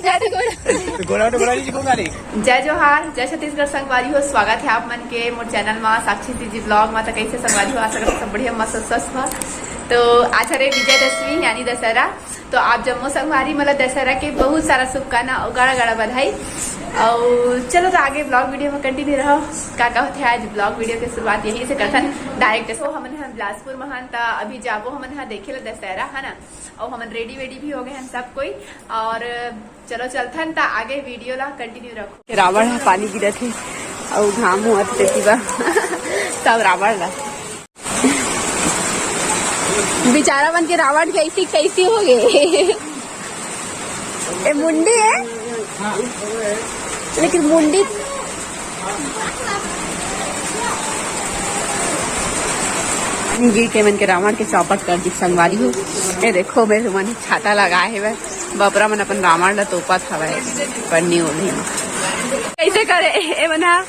जय जोहार, जय छत्तीसगढ़ संगवारी हो। स्वागत है आप मन के मोर चैनल में साक्षी जी ब्लॉग में। तो कैसे संगवारी हो, आशा करते सब बढ़िया मस्त स्वस्थ हो। तो आज हरे विजयदशमी यानी दशहरा। तो आप जम्मू संगवारी मतलब दशहरा के बहुत सारा शुभकामना और गाड़ा गाड़ा बधाई। और चलो तो आगे ब्लॉग वीडियो में कंटिन्यू रहो। का होते है आज ब्लॉग वीडियो की शुरुआत यही से करथन डायरेक्ट। तो हमन बिलासपुर महान था अभी जाबो हमन देखे ला दशहरा है ना। और हमन रेडी वेडी भी हो गए हैं सब कोई। और चलो चलथन ता आगे वीडियो ला कंटिन्यू रखो। रावण है पानी गिरा थे और घाम हुआ थे सब रावण ला बेचारा बन के रावण कैसी कैसी हो गए। मुंडी है लेकिन मुंडी गिर के मन के रावण के चौपट कर दी संगवारी हो। ये देखो मेरे मन छाता लगाए है बपरा मन अपन रावण ला तोपा था पन्नी ओढ़ी में कैसे करे। ए मना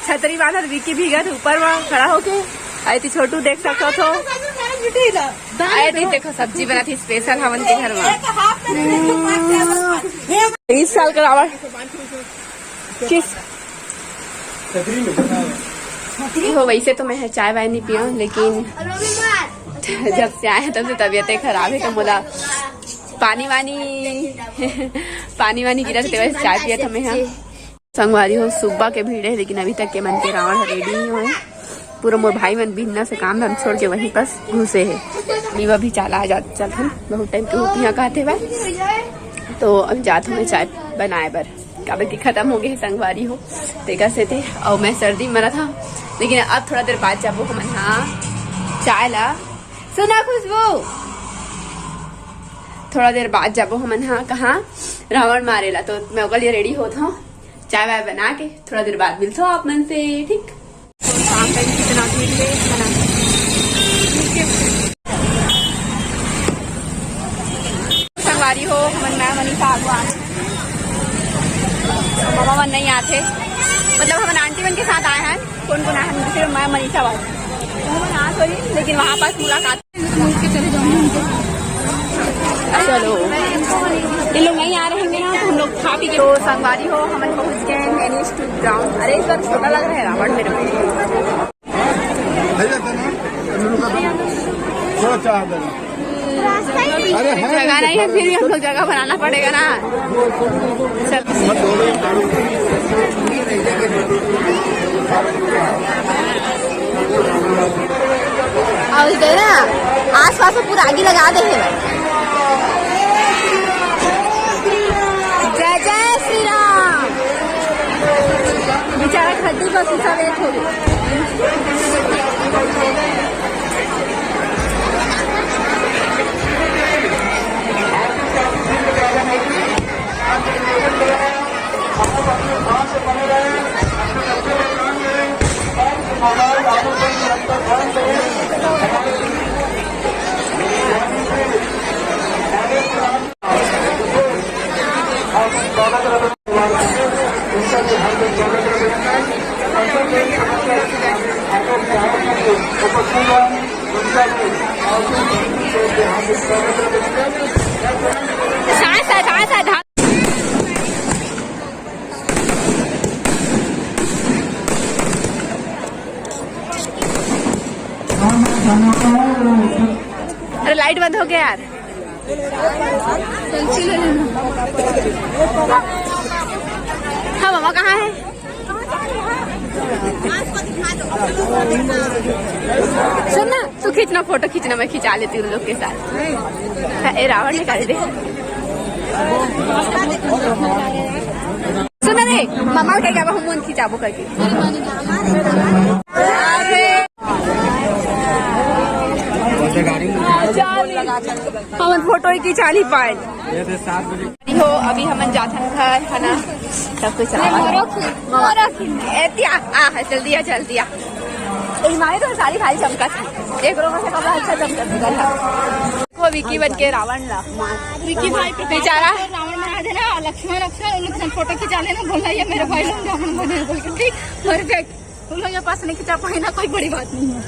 छतरी बांधल विकी भीगत ऊपर में खड़ा होके आई थी। छोटू देख सकते हो आए थी। देखो सब्जी बना थी स्पेशल हमन के घर में। 20 साल का रावण किस हो। वैसे तो मैं चाय वाय नहीं पिया, लेकिन जब से आए तब से तबीयतें खराब है। तो बोला पानी वानी गिरा थे वैसे चाय पिया था मैं। यहाँ संगवारी हो सुबह के भीड़ है, लेकिन अभी तक के मन के रावण रेडी नहीं हुए। पूरा मोर भाई मन बिन्ना से काम धाम छोड़ के वहीं पास घुसे है। नीवा भी चला आ जाते चलते बहुत टाइम के होती यहाँ कहते हुए। तो अब जाते हुए चाय बनाए बर काबे की खत्म हो गई संगवारी हो तेका से थे। और मैं सर्दी मरा था, लेकिन अब थोड़ा देर बाद जाबो हम हाँ चाय ला सुना खुशबू। थोड़ा देर बाद जाबो हम हाँ कहाँ रावण मारेला। तो मैं ओकर लिए रेडी होता हूँ चाय वाय बना के थोड़ा देर बाद मिलता हूँ आप मन से। ठीक शाम टाइम कितना भीड़ है संगवारी हो। मन मैं मनीषा आगो मामा मन नहीं आते, मतलब हम आंटी मन के साथ आए हैं। कौन कौन आए हैं सिर्फ मैं मनीषा बात आ सॉरी, लेकिन वहाँ पास मुलाकात चलो ये लोग नहीं आ रहे हैं ना तो हम लोग खा पी के। तो संगवारी हो हम पहुँच गए मैनेज टू ग्राउंड। अरे इस बार छोटा लग रहा है रावण मेरे को। जगह नहीं है, फिर भी हम लोग जगह बनाना पड़ेगा ना। और इधर ना आस पास पूरा आगे लगा दे है। जय जय श्री राम। बेचारा खड्डी का शीशा वेट हो गया। अरे लाइट बंद हो गया यार। हाँ मामा कहाँ है? सुन ना तू खींचना, फोटो खींचना, मैं खिंचा लेती हूँ लोग के साथ। ए रावण ने कर दे। सुन रे मामा क्या क्या हम खिंचाबो करके। हमन फोटो की चाली पाए हो। अभी हमन जाथन घर है ना सब कुछ जल्दी आ। मारे तो सारी खाली चमका थी एक रोग से कपड़ा अच्छा चमका वो विकी बन के रावण ला विकी भाई बेचारा रावण बना देना। लक्ष्मण उन फोटो खिंचा लेना, बोलना ये मेरे भाई लोग रावण बने बोल के। ठीक परफेक्ट। तुम लोग पास नहीं खिंचा पाए ना, कोई बड़ी बात नहीं है।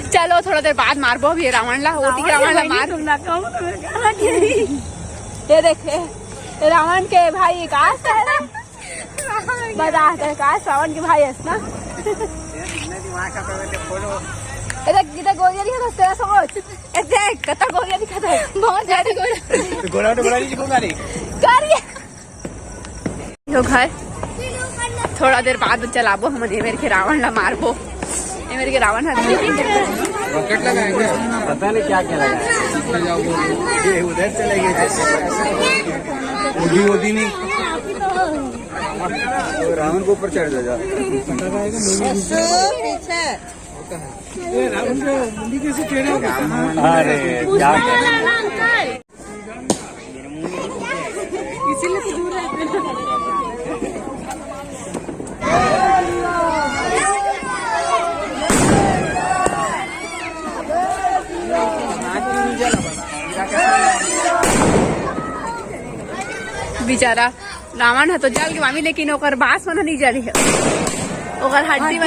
चलो थोड़ा देर बाद मारबो भी रावण ला। रावण ला मार। ये देखे रावण के भाई काश है ना, बताते काश रावण के भाई हस ना। इधर गोलियां दिखा तेरा सोच ऐसे कता गोलियां दिखा है बहुत ज्यादा गोला तो गोला नहीं दिखूंगा रे करिए यो घर थोड़ा देर बाद चलाबो हम मेरे के रावण ला मारबो। ये मेरे के रावण हाथ रॉकेट लगाएंगे पता नहीं क्या क्या लगाएंगे ये उधर चले गए मोदी नहीं रावण को ऊपर चढ़ जा रावण को मुंडी कैसे चढ़ा अरे इसीलिए तो दूर रहते बेचारा रावण है तो जल के मामी, लेकिन ओकर बांस मन नहीं जली है, ओकर हड्डी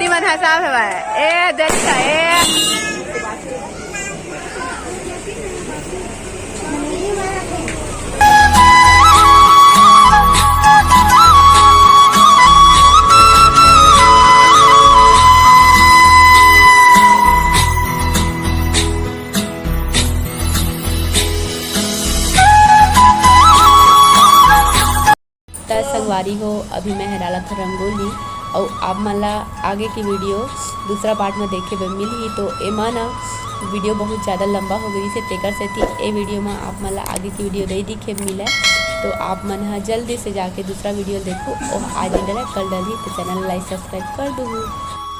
मन हसाब है भाई। ए देखा ए संगवारी हो अभी मैं हराला था रंगोली और आप मला आगे की वीडियो दूसरा पार्ट में देखे में मिली तो एमा ना वीडियो बहुत ज़्यादा लंबा हो गई से तेकर से थी ए वीडियो में आप मला आगे की वीडियो नहीं दिखे मिला तो आप मन हाँ जल्दी से जाके दूसरा वीडियो देखो और आज डला कल डली तो चैनल लाइक सब्सक्राइब कर दो।